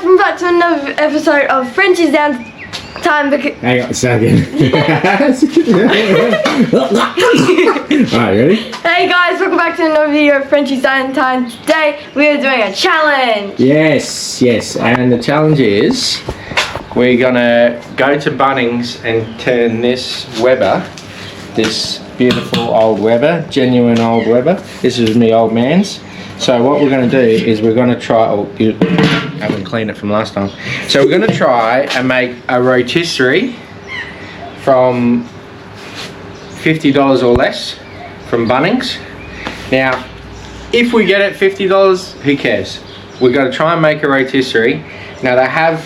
welcome back to another episode of Frenchie's Down Time. Hang on a second. Alright, ready? Hey guys, welcome back to another video of Frenchie's Down Time. Today we are doing a challenge. Yes, and the challenge is we're gonna go to Bunnings and turn this Weber, this beautiful old Weber, genuine old Weber. This is me old man's. So what we're going to do is we're going to try, I haven't cleaned it from last time. So we're going to try and make a rotisserie from $50 or less from Bunnings. Now, if we get it $50, who cares? We're going to try and make a rotisserie. Now they have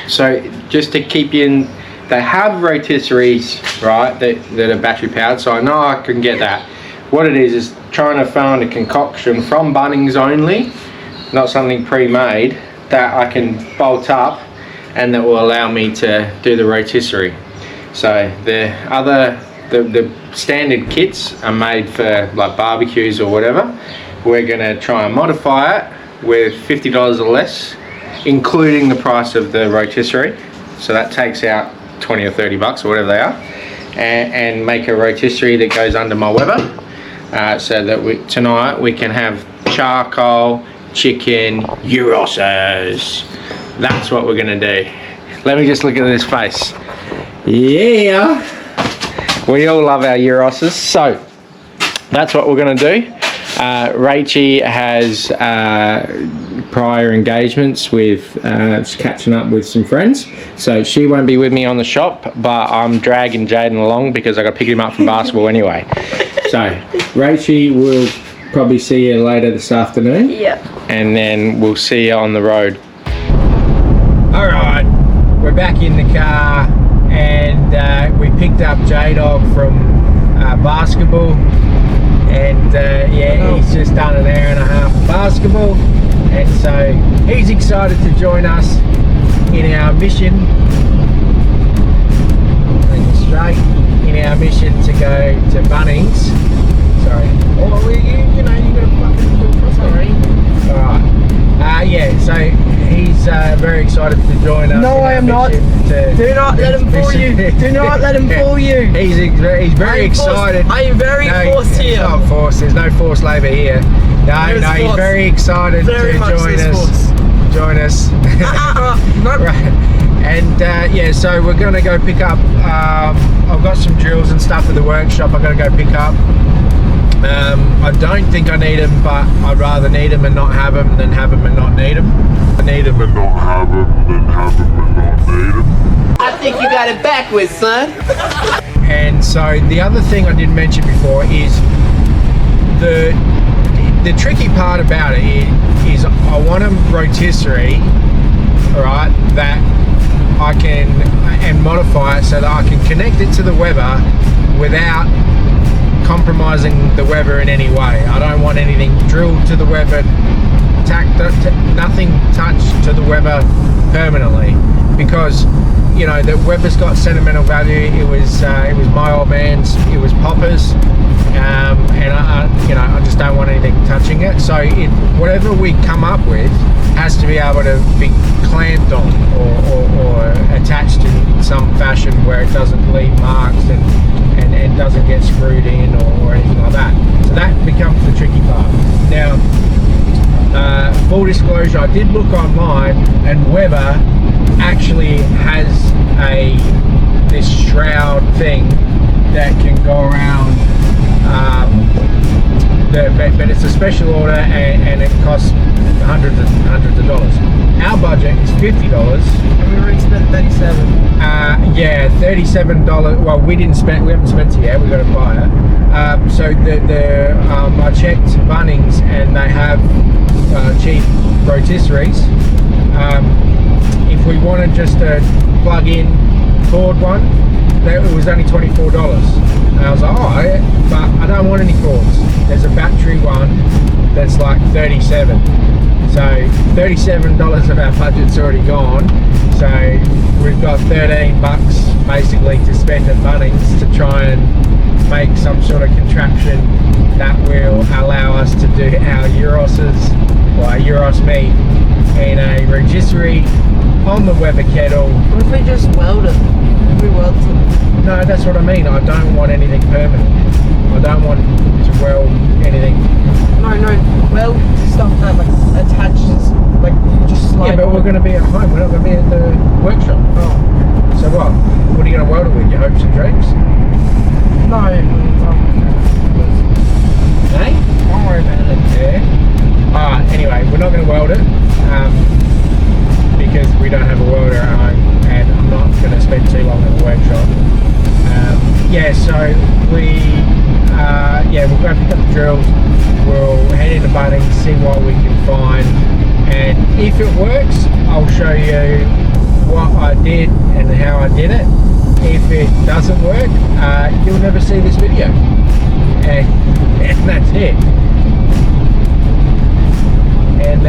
so just to keep you in, they have rotisseries, right, that are battery powered, so I know I can get that. What it is trying to find a concoction from Bunnings only, not something pre-made, that I can bolt up and that will allow me to do the rotisserie. So the standard kits are made for like barbecues or whatever. We're going to try and modify it with $50 or less, including the price of the rotisserie. So that takes out 20 or 30 bucks or whatever they are, and make a rotisserie that goes under my Weber. So that tonight we can have charcoal, chicken, gyros. That's what we're gonna do. Let me just look at this face. Yeah, we all love our gyros. So that's what we're gonna do. Rachie has prior engagements with catching up with some friends, so she won't be with me on the shop, but I'm dragging Jaden along because I got to pick him up from basketball anyway. So Rachie will probably see you later this afternoon. Yep. And then we'll see you on the road. All right, we're back in the car, and we picked up J-Dog from basketball. And yeah, he's just done an hour and a half of basketball, and so he's excited to join us in our mission. Straight in our mission to go to Bunnings. Sorry. Oh, you know, you got to fucking do it. Sorry. All right. Yeah. So he's very excited to join us. No, I am not. Do not let him fool you. Do not let him fool you. He's very excited. I am very forced here. It's not forced. There's no forced labour here. No, he's very excited to join us. Nope. Right. And yeah, so we're gonna go pick up. I've got some drills and stuff at the workshop. I've got to go pick up. I don't think I need them, but I'd rather need them and not have them than have them and not need them. I need them and not have them than have them and not need them. I think you got it backwards, son. And so the other thing I didn't mention before is the tricky part about it is I want a rotisserie, right, that I can and modify it so that I can connect it to the Weber without compromising the Weber in any way. I don't want anything drilled to the Weber, nothing touched to the Weber permanently, because you know the Weber's got sentimental value. It was my old man's. It was Popper's, and I just don't want anything touching it. So whatever we come up with has to be able to be clamped on or attached in some fashion where it doesn't leave marks and doesn't get screwed in or anything like that. So that becomes the tricky part. Now, full disclosure, I did look online, and Weber actually has this shroud thing that can go around, but it's a special order, and it costs hundreds of dollars. Our budget is $50. And we already spent $37. Yeah, $37. Well, we haven't spent it yet. We got to buy it. So I checked Bunnings, and they have cheap rotisseries. If we wanted just a plug-in cord one, it was only $24. And I was like, oh, but I don't want any cords. There's a battery one that's like $37. So $37 of our budget's already gone. So we've got 13 bucks basically to spend at Bunnings to try and make some sort of contraption that will allow us to do our Euroses, or our Euros meat, in a rotisserie on the Weber kettle. What if we just weld it? If we weld it? No, that's what I mean. I don't want anything permanent. I don't want to weld anything. No, weld stuff that like attaches, like just slide. Yeah, but we're going to be at home. We're not going to be at the workshop. Oh. So what? What are you going to weld it with? Your hopes and dreams? No. Hey? Don't worry about it. Yeah. Anyway, we're not going to weld it because we don't have a welder at home, and I'm not going to spend too long in the workshop. Yeah, so we'll go pick up the drills. We'll head into Bunnings, see what we can find, and if it works, I'll show you what I did and how I did it. If it doesn't work, you'll never see this video, and that's it. And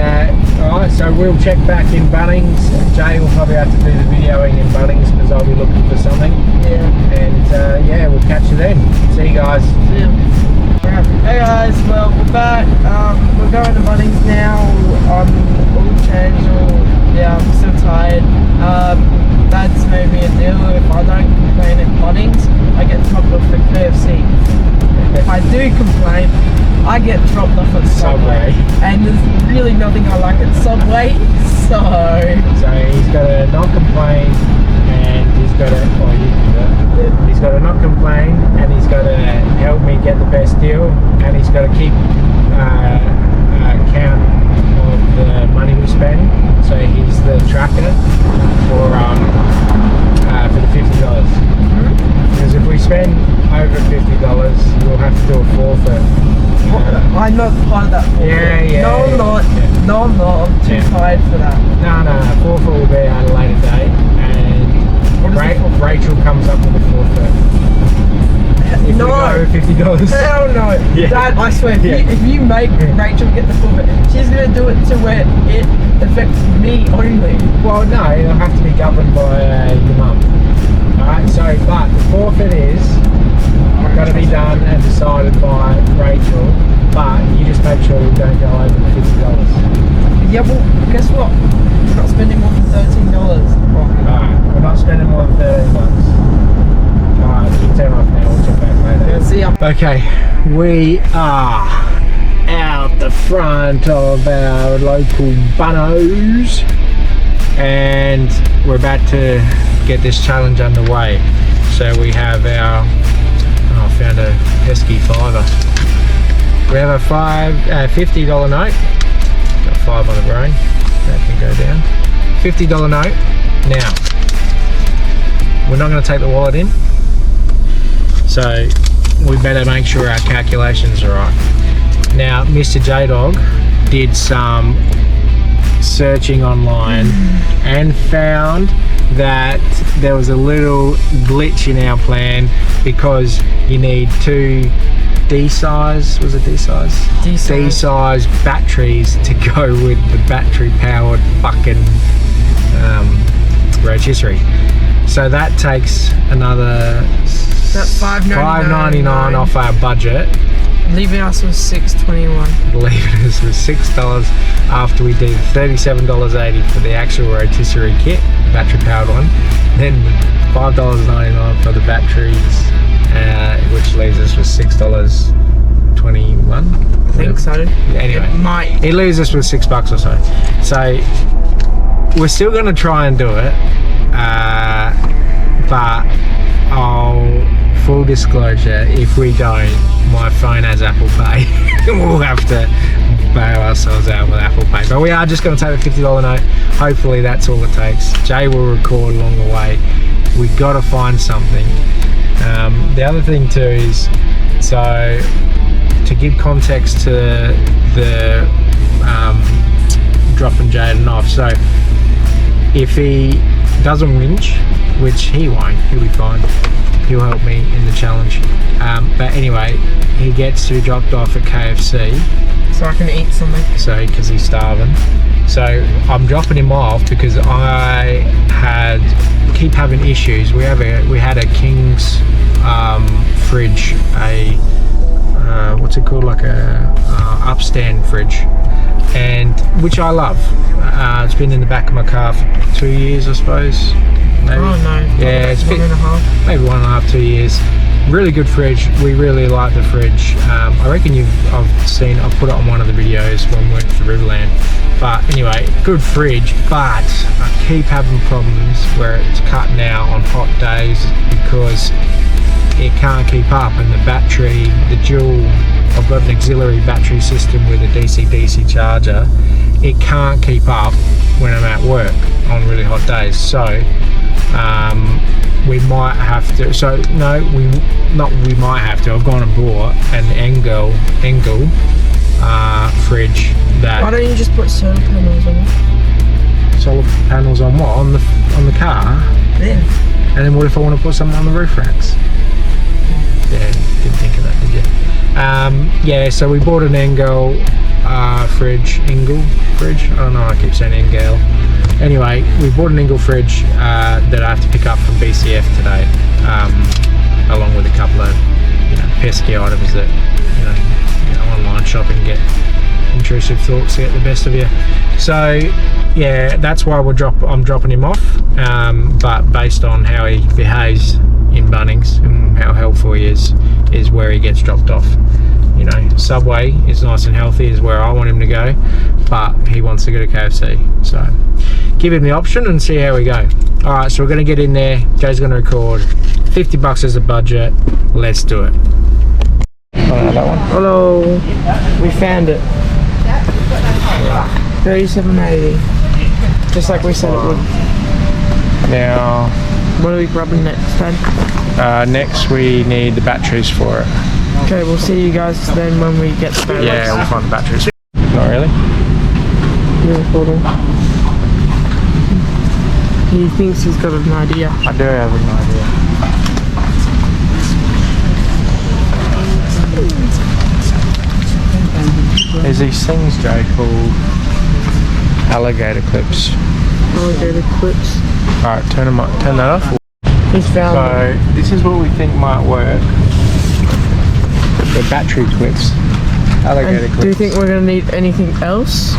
alright, so we'll check back in Bunnings. Jay will probably have to do the videoing in Bunnings because I'll be looking for something. Yeah. And we'll catch you then. See you guys. See ya. Hey guys, well we're back. We're going to Bunnings now. I'm all changed. I'm still tired. Dad's made me a deal. If I don't complain at Bunnings, I get topped off at KFC. If I do complain, I get dropped off at Subway. And there's really nothing I like at Subway, so he's got to not complain, and he's got to, he's got to not complain, and he's got to help me get the best deal, and he's got to keep count of the money we spend. So he's the tracker for the $50. Because if we spend over $50, we'll have to do a forfeit. I'm not part of that forfeit. Yeah. No, I'm not. Yeah. No, I'm not. I'm too tired for that. No. Forfeit will be at a later date, and Rachel comes up with a forfeit. If no. we go over $50. Hell no. Yeah. Dad, I swear, if you make Rachel get the forfeit, she's going to do it to where it affects me only. Well, no, it'll have to be governed by your mum. Alright, so, but the forfeit is got to be done and decided by Rachel, but you just make sure we don't go over the $50. Yeah, well, guess what? We're not spending more than $13. Alright, we're not spending more than $13. Alright, you can turn off now, we'll check back later. Yeah, see ya. Okay, we are out the front of our local Bunnos, and we're about to get this challenge underway. So we have our, I found a pesky fiver. We have a $50 note. Got 5 on the brain. That can go down. $50 note. Now, we're not going to take the wallet in, so we better make sure our calculations are right. Now, Mr. J-Dog did some searching online and found that there was a little glitch in our plan because you need 2 D-size, was it D-size? D-size batteries to go with the battery powered fucking rotisserie. So that takes another $5.99 off our budget. Leaving us with $6.21. Leaving us with $6 after we did $37.80 for the actual rotisserie kit, battery powered one. Then $5.99 for the batteries, which leaves us with $6.21. I think so. Anyway, it leaves us with $6 or so. So we're still going to try and do it, but full disclosure, if we don't, my phone has Apple Pay. We'll have to bail ourselves out with Apple Pay. But we are just going to take the $50 note. Hopefully that's all it takes. Jay will record along the way. We've got to find something. The other thing too is, so to give context to the dropping Jaden off, so if he doesn't whinge, which he won't, he'll be fine. He'll help me in the challenge. But anyway, he gets to be dropped off at KFC. So I can eat something. So, because he's starving. So I'm dropping him off because I keep having issues. We had a King's fridge, what's it called, like a upstand fridge, and which I love. It's been in the back of my car for 2 years, I suppose. Maybe. Oh no. Yeah, it's been 1.5. maybe 1.5, 2 years. Really good fridge. We really like the fridge. I reckon I've put it on one of the videos when we went to Riverland. But anyway, good fridge, but I keep having problems where it's cutting out on hot days because it can't keep up, and the battery, I've got an auxiliary battery system with a DC-DC charger. It can't keep up when I'm at work on really hot days. So we might have to, we might have to, I've gone and bought an Engel fridge that... Why don't you just put solar panels on it? Solar panels on what? On the car? Yeah. And then what if I want to put something on the roof racks? Yeah, didn't think of that, did you? Yeah, so we bought an Engel fridge. I don't know, I keep saying Engel. Anyway, we bought an Engel fridge that I have to pick up from BCF today, along with a couple of pesky items that online shopping get intrusive thoughts get the best of you. So yeah, that's why I'm dropping him off, but based on how he behaves in Bunnings and how helpful he is where he gets dropped off. Subway is nice and healthy, is where I want him to go, but he wants to go to KFC, so give him the option and see how we go. Alright, so we're going to get in there. Joe's going to record. $50 as a budget. Let's do it. That one. Hello. We found it. 37.80. Just like we said it would. Now, what are we grabbing next, Dad? next we need the batteries for it. Okay, we'll see you guys then when we get the batteries. Yeah, we'll find the batteries. Not really. Yeah, hold on. He thinks he's got an idea. I do have an idea. There's these things, Joe, called alligator clips. Alligator clips. Alright, turn that off. He's found them. So, this is what we think might work. The battery clips. Alligator clips. Do you think we're going to need anything else?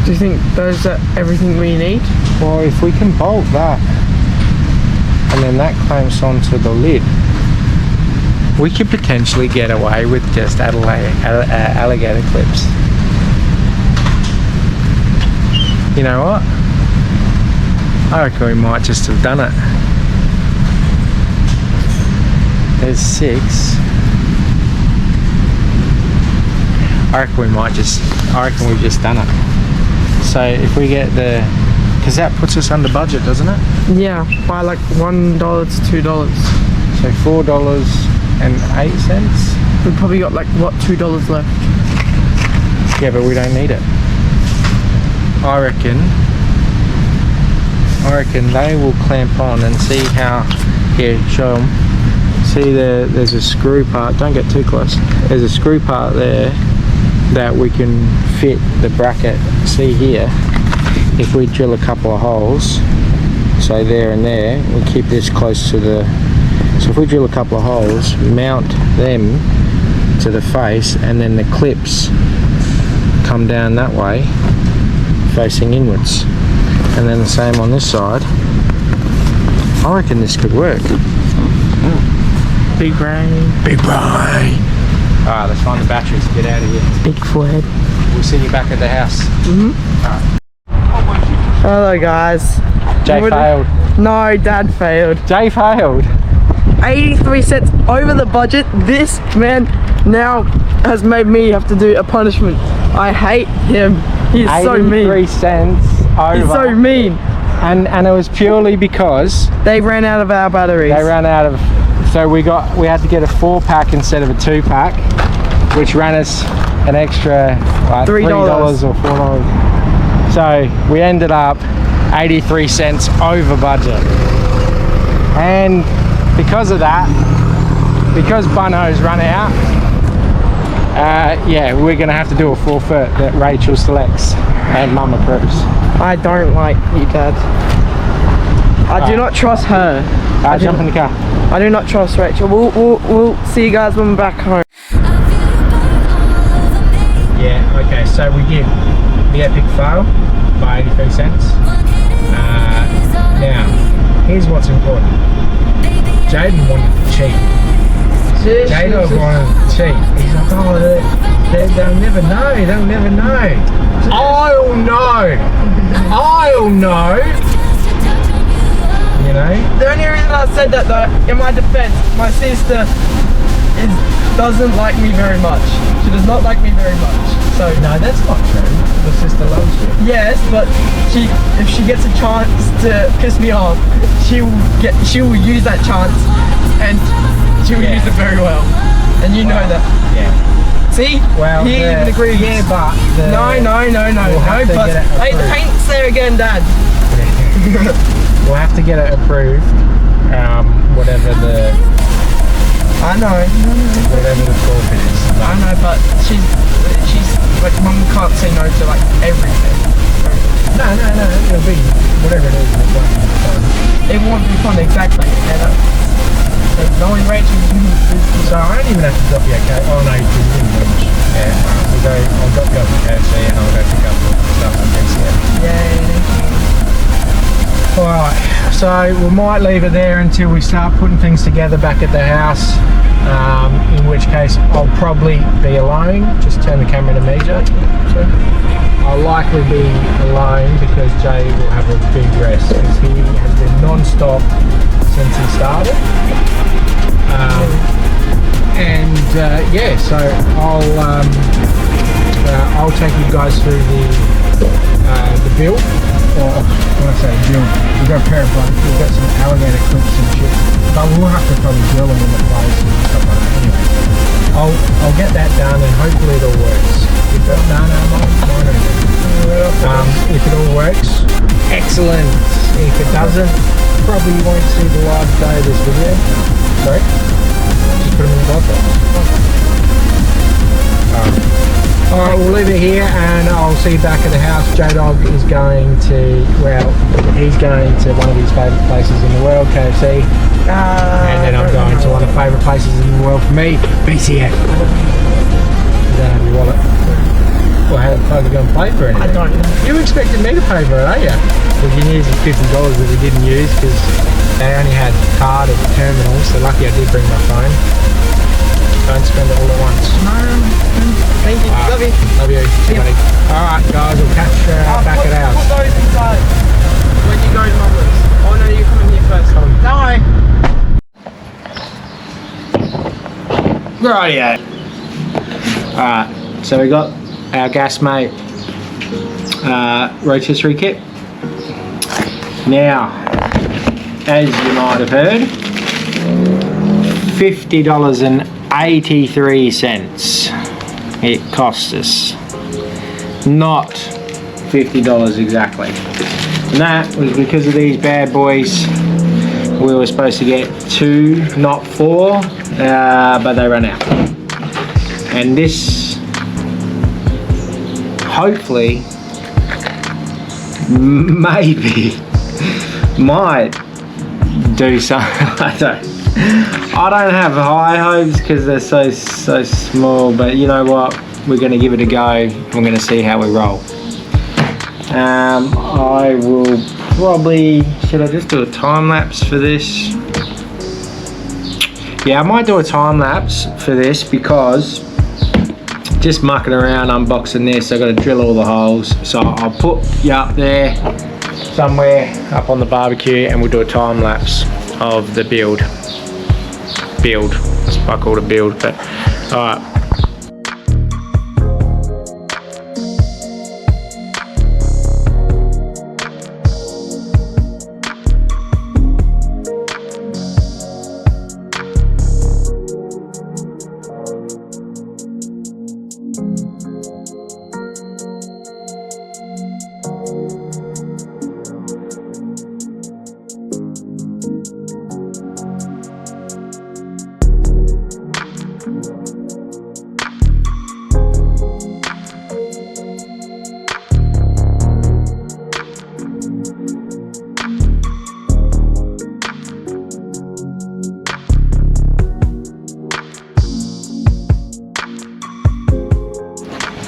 Do you think those are everything we need? Well, if we can bolt that, and then that clamps onto the lid, we could potentially get away with just alligator clips. You know what? I reckon we might just have done it. There's 6. I reckon we've just done it. So if we get because that puts us under budget, doesn't it? Yeah, by like $1 to $2. So $4.08. We've probably got like what, $2 left. Yeah, but we don't need it. I reckon they will clamp on and see how. Here, show them. See there's a screw part. Don't get too close. There's a screw part there that we can fit the bracket. See here, if we drill a couple of holes, so there and there, we keep this close to the. So if we drill a couple of holes, mount them to the face, and then the clips come down that way, facing inwards, and then the same on this side. I reckon this could work. Big brain. Big brain. Alright, let's find the batteries and get out of here. Big forehead. We'll see you back at the house. Alright. Hello guys. Jay failed. No, Dad failed. Jay failed. 83 cents over the budget. This man now has made me have to do a punishment. I hate him. He's so mean. 83 cents over. He's so mean. And it was purely because they ran out of our batteries. They ran out of. So we had to get a 4-pack instead of a 2-pack, which ran us an extra like $3 or $4. So we ended up 83 cents over budget. And because of that, because Bunnos run out, yeah, we're gonna have to do a forfeit that Rachel selects and Mum approves. I don't like you, Dad. I do not trust her. Jump in the car. I do not trust Rachel. We'll see you guys when we're back home. Yeah, okay, so we did the epic fail by 83 cents. Now, here's what's important. Jaden wanted to cheat. Jaden wanted to cheat. He's like, oh, they'll never know, they'll never know. I'll know! I'll know! You know? The only reason I said that though, in my defense, my sister doesn't like me very much. She does not like me very much. So No, that's not true. Your sister loves you. yes, but if she gets a chance to piss me off, she will use that chance, and she will use it very well. And you know that. Yeah. See? Well, he even agrees. Yeah, but No, We'll have to but get it hey, the approved. paint's there again, Dad. We'll have to get it approved. Whatever the whatever the score is. I know, but she's like, Mum can't say no to like everything. No, it'll be whatever it is. It won't be fun, exactly. And knowing Rachel So I don't even have to drop you a cake. Oh no, you didn't lunch. Yeah, I'll drop you off at KFC and I'll go pick up the stuff from KFC. yay, thank you. Alright, so we might leave it there until we start putting things together back at the house. In which case I'll probably be alone. Just turn the camera to me, Jay. I'll likely be alone because Jay will have a big rest because he has been non-stop since he started. Yeah, so I'll take you guys through the build. Or when I say build, we've got a pair of blokes, we've got some alligator clips and shit, but we'll have to probably drill them in the place and stuff like that. Anyway, I'll get that done and hopefully it all works. If it all works, excellent. If it doesn't, probably won't see the live day of this video. Sorry? Just put them in the GoPro. Alright, we'll leave it here and I'll see you back at the house. J-Dog is going to, he's going to one of his favourite places in the world, KFC. And then I'm going to one of the favourite places in the world for me, BCF. You don't have your wallet. Well, how the fuck are you going to pay for anything? I don't know. You expected me to pay for it, are you? Because you used $50 that we didn't use because they only had card at the terminal, so lucky I did bring my phone. Don't spend it all at once. No, thank you. Love you. Love you. See you, buddy. Alright guys, we'll catch back at ours. Put those inside when you go to Mum's. Oh no, you're coming here first. No. Rightio. Alright, so we got our gas mate rotisserie kit. Now, as you might have heard, $50.83 it cost us. Not $50 exactly. And that was because of these bad boys. We were supposed to get 2, not 4, but they ran out. And this hopefully maybe might do something. I don't have high hopes because they're so small, but you know what, we're going to give it a go. We're going to see how we roll. I will probably, should I just do a time lapse for this? Yeah, I might do a time lapse for this because just mucking around unboxing this, I've got to drill all the holes, so I'll put you up there somewhere up on the barbecue and we'll do a time lapse of the build. It's I call it a build, but alright.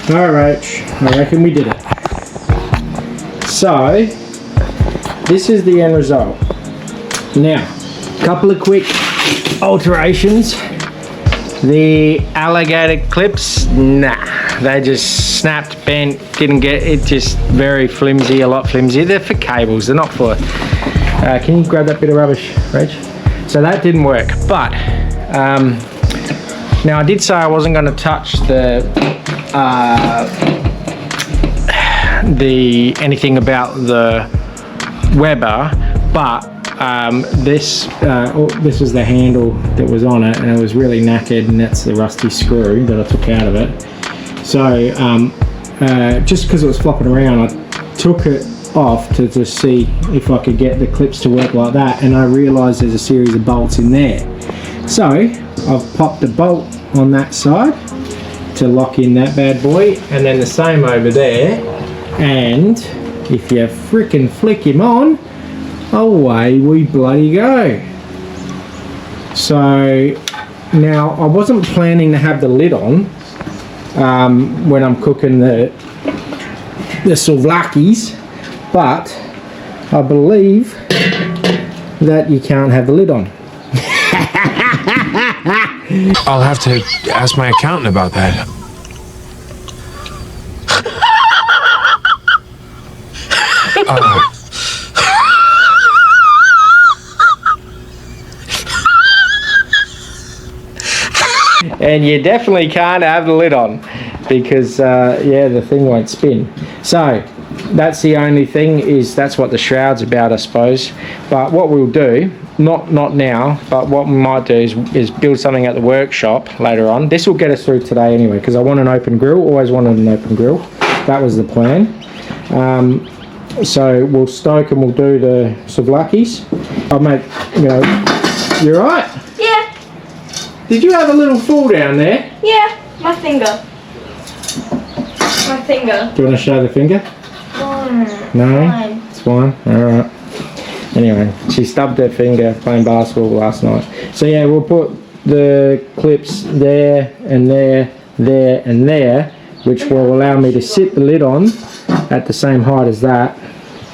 Alright, I reckon we did it. So, this is the end result. Now, a couple of quick alterations. The alligator clips, nah, they just snapped, bent, didn't get it, just very flimsy, a lot flimsy. They're for cables, they're not for... can you grab that bit of rubbish, Rach? So that didn't work, but now I did say I wasn't going to touch anything about the Weber, but this was the handle that was on it, and it was really knackered, and that's the rusty screw that I took out of it. So just because it was flopping around, I took it off to just see if I could get the clips to work like that, and I realized there's a series of bolts in there. So I've popped a bolt on that side to lock in that bad boy, and then the same over there, and if you frickin' flick him on, away we bloody go. So now I wasn't planning to have the lid on when I'm cooking the souvlakis, but I believe that you can't have the lid on. I'll have to ask my accountant about that. And you definitely can't have the lid on because yeah, the thing won't spin. So that's the only thing, is that's what the shroud's about, I suppose. But what we'll do, not now, but what we might do is build something at the workshop later on. This will get us through today anyway, because I want an open grill, always wanted an open grill. That was the plan. So we'll stoke and we'll do the souvlakis. I'll make, you alright? Yeah. Did you have a little fall down there? Yeah, my finger. My finger. Do you want to show the finger? No? Fine. It's fine? Alright. Anyway, she stubbed her finger playing basketball last night. So yeah, we'll put the clips there and there, there and there, which will allow me to sit the lid on at the same height as that,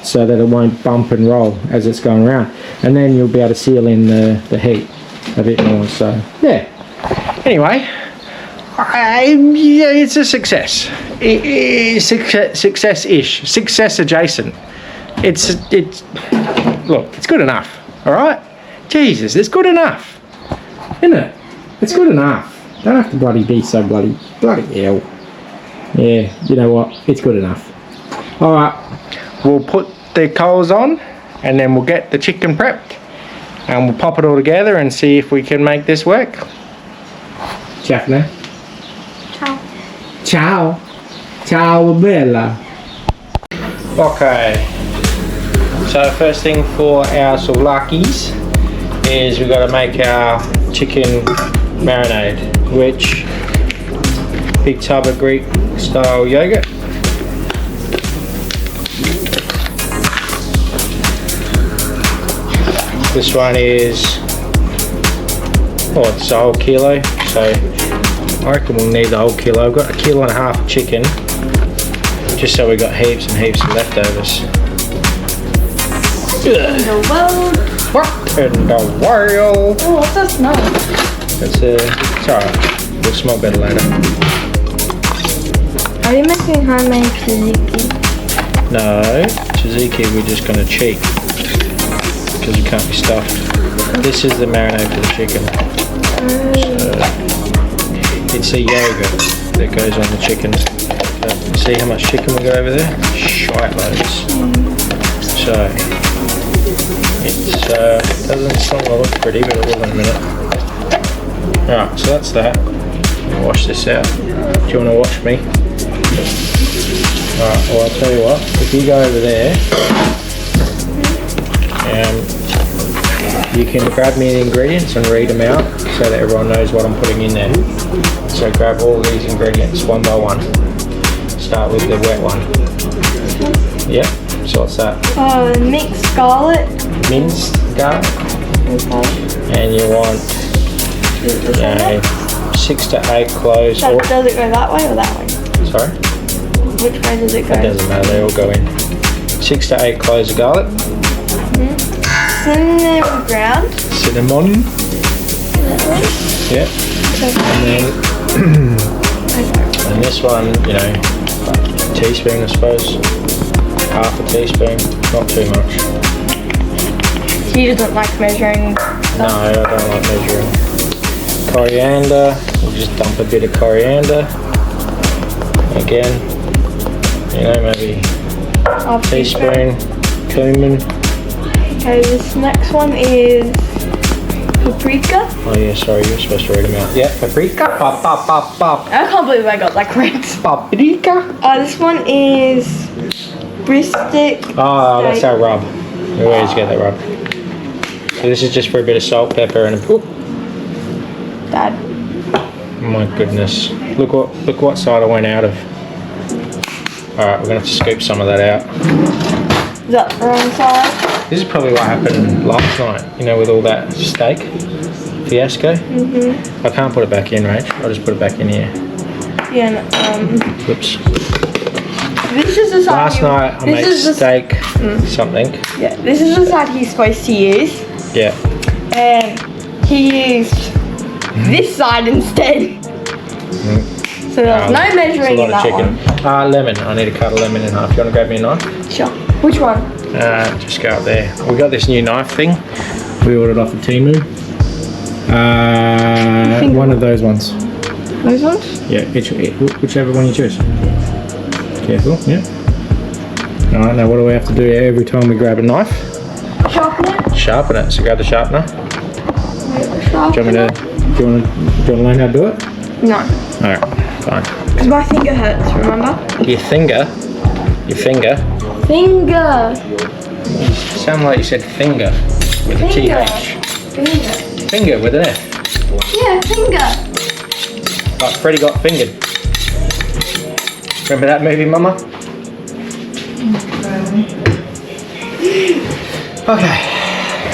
so that it won't bump and roll as it's going around. And then you'll be able to seal in the heat a bit more, so yeah. Anyway, yeah, it's a success. Success-ish, success adjacent. It's look, it's good enough. All right, Jesus, it's good enough, isn't it? It's good enough. Don't have to bloody be so bloody hell. Yeah, you know what? It's good enough. All right, we'll put the coals on, and then we'll get the chicken prepped, and we'll pop it all together and see if we can make this work. Ciao. Ciao. Ciao. Ciao, bella. Okay. So first thing for our souvlakis is we've got to make our chicken marinade, which big tub of Greek style yogurt. This one is, it's a whole kilo, so I reckon we'll need the whole kilo. I've got 1.5 kilos of chicken, just so we got heaps and heaps of leftovers. In the world. What in the world? Oh, what's that smell? It's alright. We'll smell better later. Are you making homemade tzatziki? No, tzatziki we're just going to cheat, because it can't be stuffed. This is the marinade for the chicken. So, it's a yogurt that goes on the chicken. See how much chicken we got over there? Shite loads. So, it's not look pretty, but it will in a minute. Alright, so that's that. I'll wash this out. Do you want to watch me? Alright, well I'll tell you what, if you go over there, you can grab me the ingredients and read them out so that everyone knows what I'm putting in there. So grab all these ingredients one by one. Start with the wet one. Yep, so what's that? Mixed garlic. Minced garlic. Okay. And you want 6 to 8 cloves. Does it go that way or that way? Sorry? Which way does it go? It doesn't matter, they all go in. 6 to 8 cloves of garlic. Cinnamon ground. Cinnamon. Yeah. And then and this one, you know, a teaspoon I suppose. Half a teaspoon, not too much. He doesn't like measuring. No, I don't like measuring. Coriander, we'll just dump a bit of coriander. Again, you know, maybe a teaspoon. Cumin. Okay, this next one is paprika. Oh yeah, sorry, you're supposed to read them out. Yeah, paprika. Pop, pop, pop, pop. I can't believe I got that correct. Paprika. This one is brisket. Oh, that's our rub. We always get that rub. So this is just for a bit of salt, pepper, and a. Dad. My goodness! Look what side I went out of. All right, we're gonna have to scoop some of that out. Is that the wrong side? This is probably what happened last night. You know, with all that steak fiasco. I can't put it back in, Rach. I'll just put it back in here. Yeah. No, Whoops. This is the side. Last night I made steak something. Yeah. This is the side he's supposed to use. Yeah. And he used this side instead. So there's no measuring in that one. Lemon. I need to cut a lemon in half. You want to grab me a knife? Sure. Which one? Just go up there. We got this new knife thing. We ordered off of Temu. One of those ones. Those ones? Yeah, whichever one you choose. Careful, yeah. Alright, now what do we have to do every time we grab a knife? Sharpen it. Sharpen it. So grab the sharpener. Do you want to learn how to do it? No. Alright, fine. Because my finger hurts, remember? Your finger. Finger. Sound like you said finger with a TH. Finger. Finger with an F. Yeah, finger. Like Freddy got fingered. Remember that movie, Mama? Okay.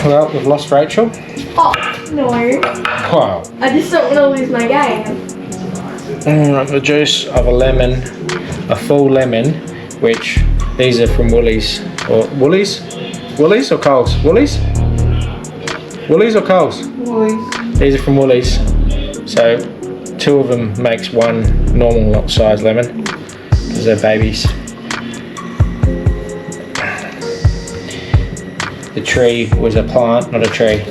Well, we've lost Rachel. Oh, no. Wow. I just don't want to lose my game. The juice of a lemon, a full lemon, which these are from Woolies. Or Woolies? Woolies or Coles? Woolies? Woolies or Coles? Woolies. These are from Woolies. So 2 of them makes one normal size lemon because they're babies. The tree was a plant, not a tree.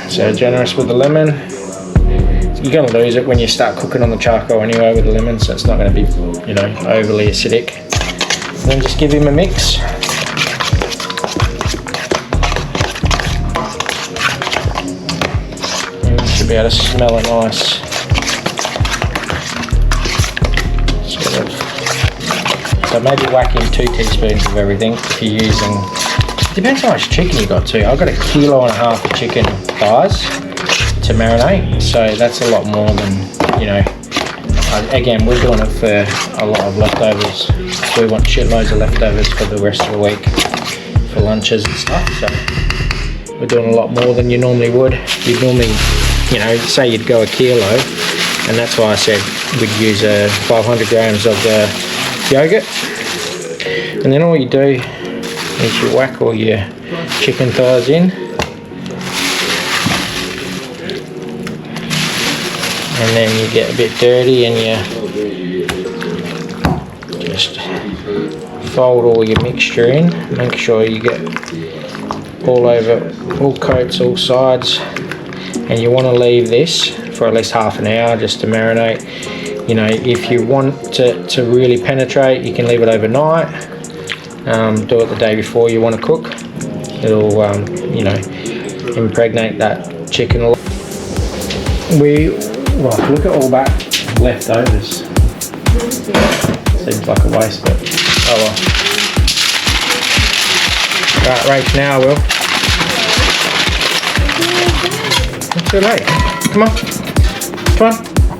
So generous with the lemon. You're going to lose it when you start cooking on the charcoal anyway with the lemon, so it's not going to be, you know, overly acidic. And then just give him a mix. And you should be able to smell it nice. Sort of. So maybe whack in 2 teaspoons of everything if you're using. Depends how much chicken you got too. I've got 1.5 kilos of chicken thighs to marinate, so that's a lot more than, you know. Again, we're doing it for a lot of leftovers. We want shitloads of leftovers for the rest of the week for lunches and stuff. So we're doing a lot more than you normally would. You'd normally, you know, say you'd go 1 kilo, and that's why I said we'd use 500 grams of yogurt, and then all you do is you whack all your chicken thighs in, and then you get a bit dirty and you just fold all your mixture in. Make sure you get all over, all coats, all sides, and you want to leave this for at least half an hour just to marinate. You know, if you want it to really penetrate, you can leave it overnight. Do it the day before you want to cook. It'll, you know, impregnate that chicken a lot. Well, look at all that leftovers. Seems like a waste, but oh well. Right, Rach, now I will. It's too late. Come on. Come on.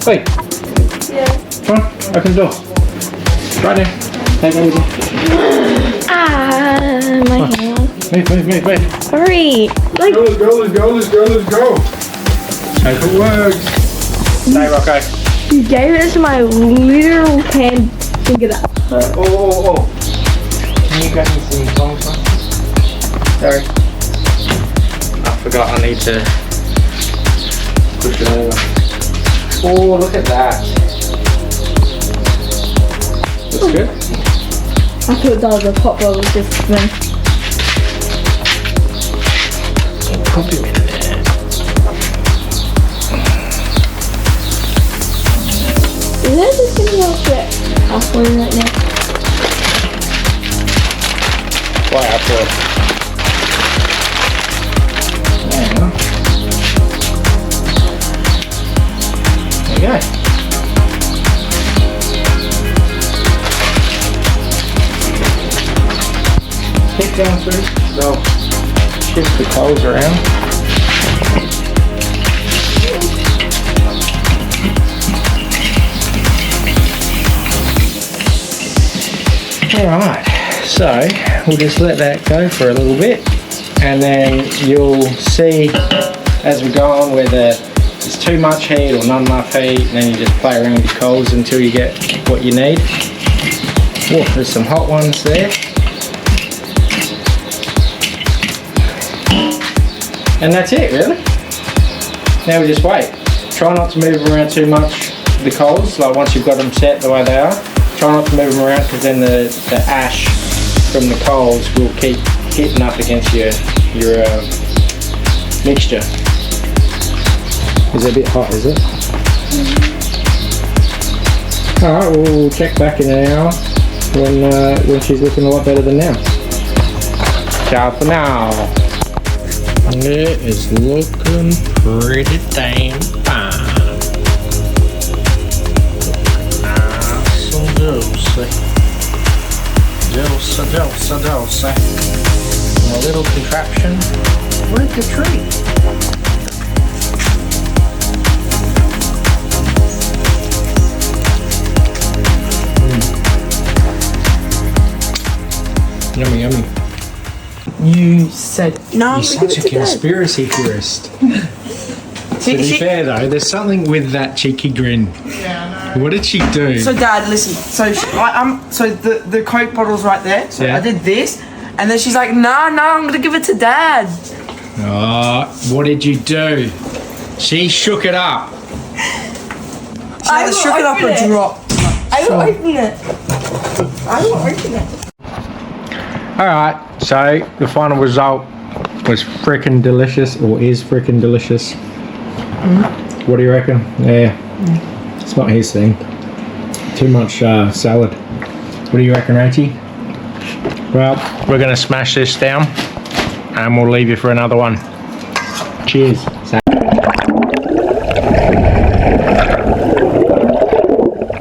Wait. Yeah. Come on. Open the door. Right there. Take it easy. My hand. Move. Hurry. Let's go. Hope it works. Stay, Rocco. You gave it to my literal hand finger that hurt. Oh. Can you grab me some tongs, man? Sorry. I forgot I need to push it over. Oh, look at that. Looks good. I thought that was a pop bubble just then. Pop him in there. Is there just something else that halfway right now? Why halfway? There you go. Pick down through. They'll shift the coals around. Alright, so we'll just let that go for a little bit, and then you'll see as we go on whether it's too much heat or not enough heat, and then you just play around with your coals until you get what you need. Oh, there's some hot ones there. And that's it, really. Now we just wait. Try not to move them around too much, the coals, like once you've got them set the way they are. Try not to move them around, because then the ash from the coals will keep hitting up against your mixture. Is it a bit hot, is it? Alright, we'll check back in an hour when she's looking a lot better than now. Ciao for now. It is looking pretty damn fine. Nice and juicy. Juicy. And a little contraption. Where's the tree? Yummy, yummy. You said no. You're such a conspiracy theorist. To be fair though, there's something with that cheeky grin. Yeah, I know. What did she do? So Dad, listen. So the Coke bottle's right there. So Yeah. I did this, and then she's like, "No, I'm gonna give it to Dad." Oh, what did you do? She shook it up. I shook it up open and it. dropped. I will open it. I will open it. Alright, so the final result was freaking delicious, or is freaking delicious. What do you reckon? Yeah, it's not his thing. Too much salad. What do you reckon, Rachie? Well, we're going to smash this down and we'll leave you for another one. Cheers.